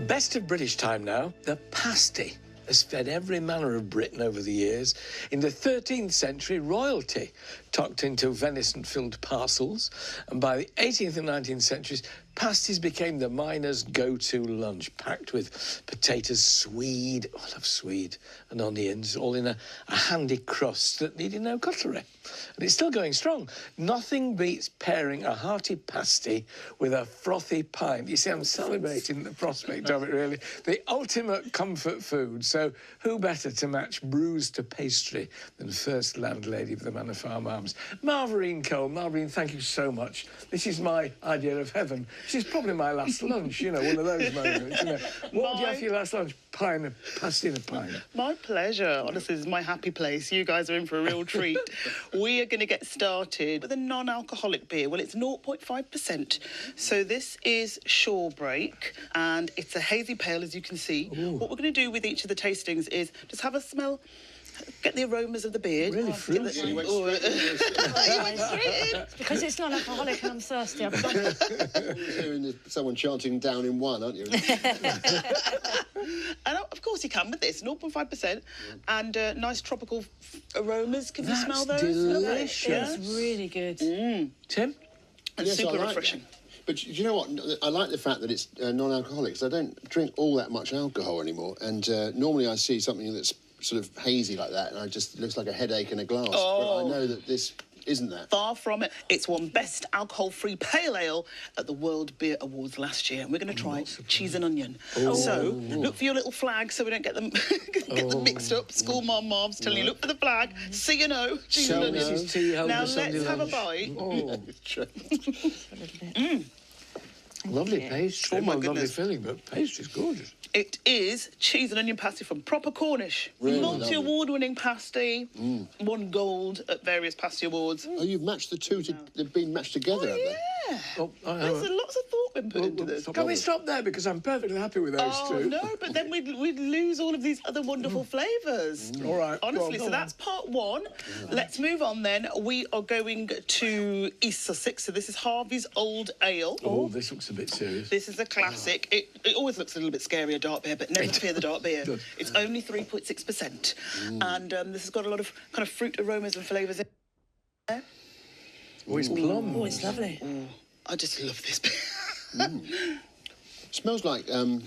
Best of British time now, the pasty has fed every manner of Britain over the years. In the 13th century, royalty tucked into venison-filled parcels, and by the 18th and 19th centuries, pasties became the miner's go-to lunch, packed with potatoes, swede, oh, I love swede, and onions, all in a handy crust that needed no cutlery. And it's still going strong. Nothing beats pairing a hearty pasty with a frothy pint. You see, I'm celebrating the prospect of it, really. The ultimate comfort food. So who better to match brews to pastry than first landlady of the Manor Farm Arms? Marverine Cole. Marverine, thank you so much. This is my idea of heaven. This is probably my last lunch, you know, one of those moments, you know. What would you have for your last lunch? Pasty and a pint. My pleasure. Honestly, this is my happy place. You guys are in for a real treat. We are going to get started with a non-alcoholic beer. Well, it's 0.5%. So this is SHOREBREAK, and it's a hazy pale, as you can see. Ooh. What we're going to do with each of the tastings is just have a smell, get the aromas of the beer. Really fruity. You went straight in. Because it's non-alcoholic and I'm thirsty. I've got You're hearing someone chanting down in one, aren't you? And of course you can with this, 0.5%, and nice tropical aromas. Can you smell those? Delicious. It's really good. Tim? And Yes, super I like refreshing. that. But do you know what? I like the fact that it's non-alcoholic, because I don't drink all that much alcohol anymore. And normally I see something that's sort of hazy like that, and it just looks like a headache in a glass. Oh. But I know that this isn't that. Far from it. It's won Best Alcohol-Free Pale Ale at the World Beer Awards last year, and we're going to try cheese and onion. Oh. So look for your little flag so we don't get them mixed up. School Marv's telling you, look for the flag, so you know. Cheese and onion. Mrs. T held Now the Sunday let's have a lunch. bite. Lovely pastry. Oh, my Lovely goodness. filling, but pastry's gorgeous. It is cheese and onion pasty from proper Cornish. Really Multi-award-winning pasty. Won gold at various pasty awards. Oh, you've matched the two. They've been matched together, have they? Yeah. Oh, There's lots of thought been put into this. Can we stop there? Because I'm perfectly happy with those two. No, but then we'd lose all of these other wonderful flavours. All right. Honestly, so that's part one. Let's move on then. We are going to East Sussex. So this is Harvey's Old Ale. Oh, this looks a bit serious. This is a classic. It always looks a little bit scary, a dark beer, but never fear the dark beer. Good. It's only 3.6%. And this has got a lot of kind of fruit aromas and flavours in there. Oh, it's plum. Oh, it's lovely. Ooh, I just love this beer. Smells like a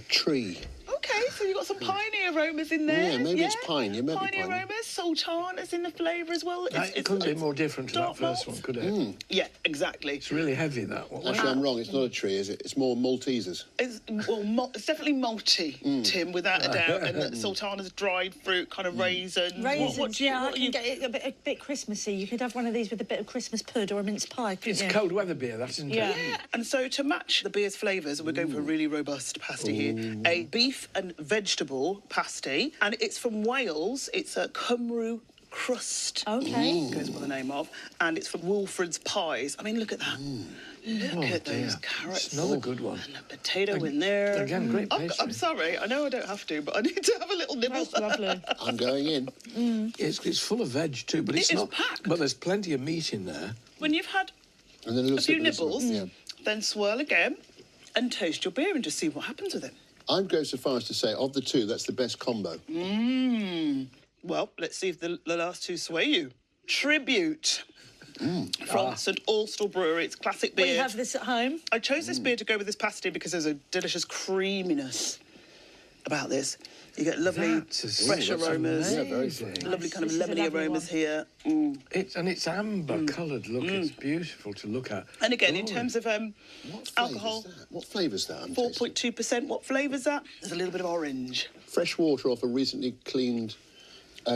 tree. Okay, so you've got some piney aromas in there. Yeah, maybe it's pine. Yeah, maybe piney pine. aromas, sultanas in the flavour as well. It couldn't be more different to that dark first malt. one, could it? Yeah, exactly. It's really heavy, that one. Actually, I'm wrong. It's not a tree, is it? It's more Maltesers. It's, it's definitely malty, Tim, without a doubt. And sultana's dried fruit, kind of raisins. Raisins, I can get it a bit Christmassy. You could have one of these with a bit of Christmas pud or a mince pie, couldn't It's you? cold weather beer, that isn't it? Yeah. And so to match the beer's flavours, we're going for a really robust pasty here. A beef and vegetable pasty, and it's from Wales. It's a Cymru Crust. Okay. Goes by the name of, and it's from Wilfred's Pies. I mean, look at that. Look at those dear. carrots. It's another good one. And a potato in there. Again, great I'm pastry. sorry, I know I don't have to, but I need to have a little nibble. That's lovely. I'm going in. It's full of veg too, but it's It is not. packed. But there's plenty of meat in there. When you've had And then a few nibbles, Yeah. then swirl again and taste your beer and just see what happens with it. I'd go so far as to say, of the two, that's the best combo. Well, let's see if the last two sway you. Tribute from St Austell Brewery. It's classic beer. We have this at home. I chose this beer to go with this pasty because there's a delicious creaminess about this. You get lovely fresh aromas. Yeah, very fresh. Lovely kind of This is a lemony lovely aromas one. here. It's amber-coloured. Look, it's beautiful to look at. And again, in terms of What alcohol, What flavour's that? I'm tasting? 4.2%. What flavour's that? There's a little bit of orange. Fresh water off a recently cleaned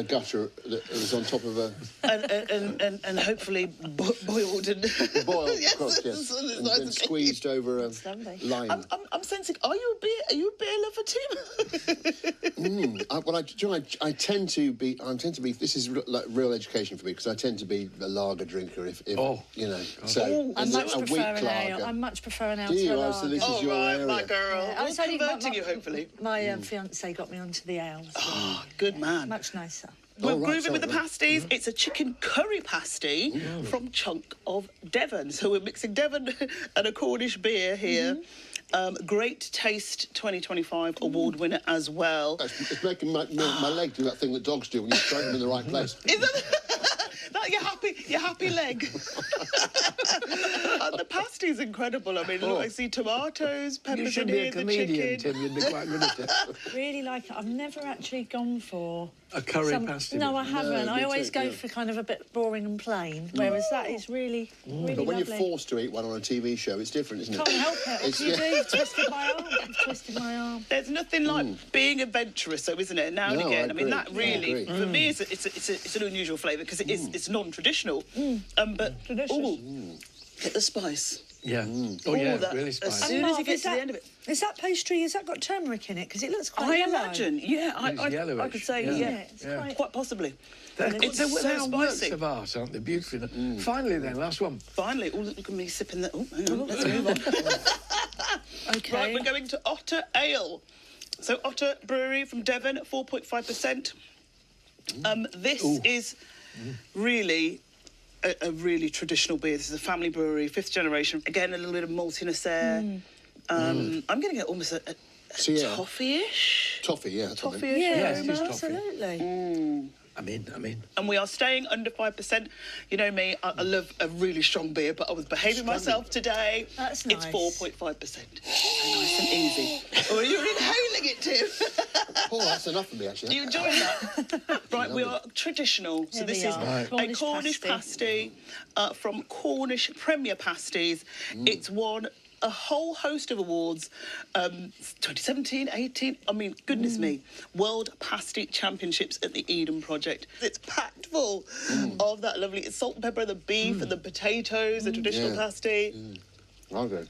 gutter that was on top of a And hopefully boiled and... boiled Yes, crust, yes, it's and nice then and squeezed over a lovely. lime. I'm sensing, are you a beer lover too? I tend to be. This is like real education for me, because I tend to be a lager drinker. If you know, so I much a prefer weak an ale. lager. I much prefer an ale Do to you? a Oh, so lager. this is your area. my girl. Yeah, We're converting you, hopefully. My fiancé got me onto the ale. Oh, good man. Much nicer. We're right, grooving with the sorry. pasties. It's a chicken curry pasty from Chunk of Devon. So we're mixing Devon and a Cornish beer here. Great Taste 2025 award winner as well. It's making my leg do that thing that dogs do when you strike them in the right place. Is that your happy leg? And the pasty's incredible. I mean, look, I see tomatoes, You peppers should in be here, a the comedian, chicken. Tim. You'd be quite good at it. Really like it. I've never actually gone for A curry pasty. No, I haven't. me I always too, go yeah. for kind of a bit boring and plain, whereas that is really, really But when lovely. you're forced to eat one on a TV show, it's different, isn't it? Can't help it. What It's- can you do? You've twisted my arm. You've twisted my arm. There's nothing like being adventurous, though, isn't it? Now and No, again. I mean, agree. that I really, agree. for me, it's an unusual flavour because it's non-traditional. But Delicious. get the spice. Yeah. Oh, yeah, that, really as spicy. soon as you Marv, get is to the that- end of it. Is that pastry, has that got turmeric in it? Because it looks quite I yellow. imagine, yeah, It's I yellowish, could say, yeah. yeah, it's quite... quite possibly. They're so works spicy. of art, aren't they? Beautiful. Finally, then, last one. Finally, look at me sipping that. Oh, hang on, let's move on. Okay. Right, we're going to Otter Ale. So Otter Brewery from Devon, 4.5%. This is really a really traditional beer. This is a family brewery, 5th generation. Again, a little bit of maltiness there. I'm going to get almost a So, yeah. toffee-ish. Toffee, yeah. that's what I mean. Toffee-ish Yeah, it is toffee. absolutely. I'm in. And we are staying under 5%. You know me, I love a really strong beer, but I was behaving myself today. That's It's nice. 4.5%. So nice and easy. Oh, you're inhaling it, Tim. Oh, that's enough for me, actually. You enjoying that? Right, we are traditional. So Here this we is are. Right. a Cornish pasty from Cornish Premier Pasties. It's won a whole host of awards, 2017, 18, I mean, goodness me, World Pasty Championships at the Eden Project. It's packed full of that lovely salt and pepper, the beef and the potatoes, the traditional Yeah. pasty. Oh, good.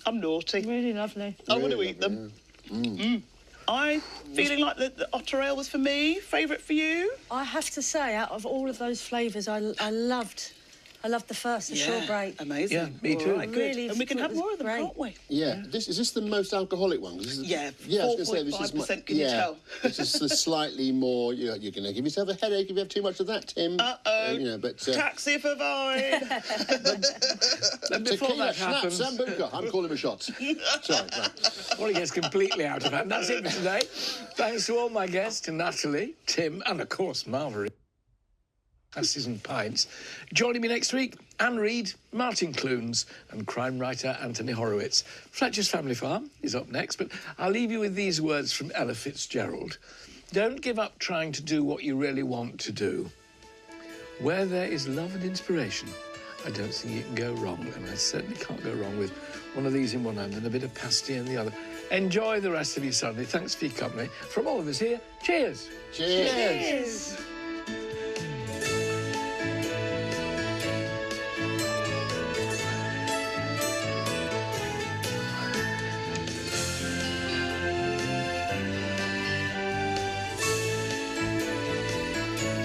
I'm naughty. Really lovely. I want to Really eat them. lovely, I feeling like the Otter Ale was for me. Favourite for you? I have to say, out of all of those flavours, I loved the first, the SHOREBREAK. Amazing. Yeah, me too. All right, good. Really And we can thought have it was more of them, great. can't we? Yeah. Is this the most alcoholic one? 'Cause this is, Yeah, I was gonna say, this is 4.5%, can you tell? This is the slightly more, you're going to give yourself a headache if you have too much of that, Tim. Uh-oh. You know, but... Taxi for Vine. And before Tequila, that schnapps, happens, Sambuca. I'm calling a shot. Sorry, right. well, he gets completely out of hand. That's it for today. Thanks to all my guests, to Natalie, Tim, and of course, Marverine. Pasties and Pints. Joining me next week, Anne Reid, Martin Clunes, and crime writer Anthony Horowitz. Fletcher's Family Farm is up next, but I'll leave you with these words from Ella Fitzgerald. Don't give up trying to do what you really want to do. Where there is love and inspiration, I don't think you can go wrong, and I certainly can't go wrong with one of these in one hand and a bit of pasty in the other. Enjoy the rest of your Sunday. Thanks for your company. From all of us here, cheers. Cheers. Cheers.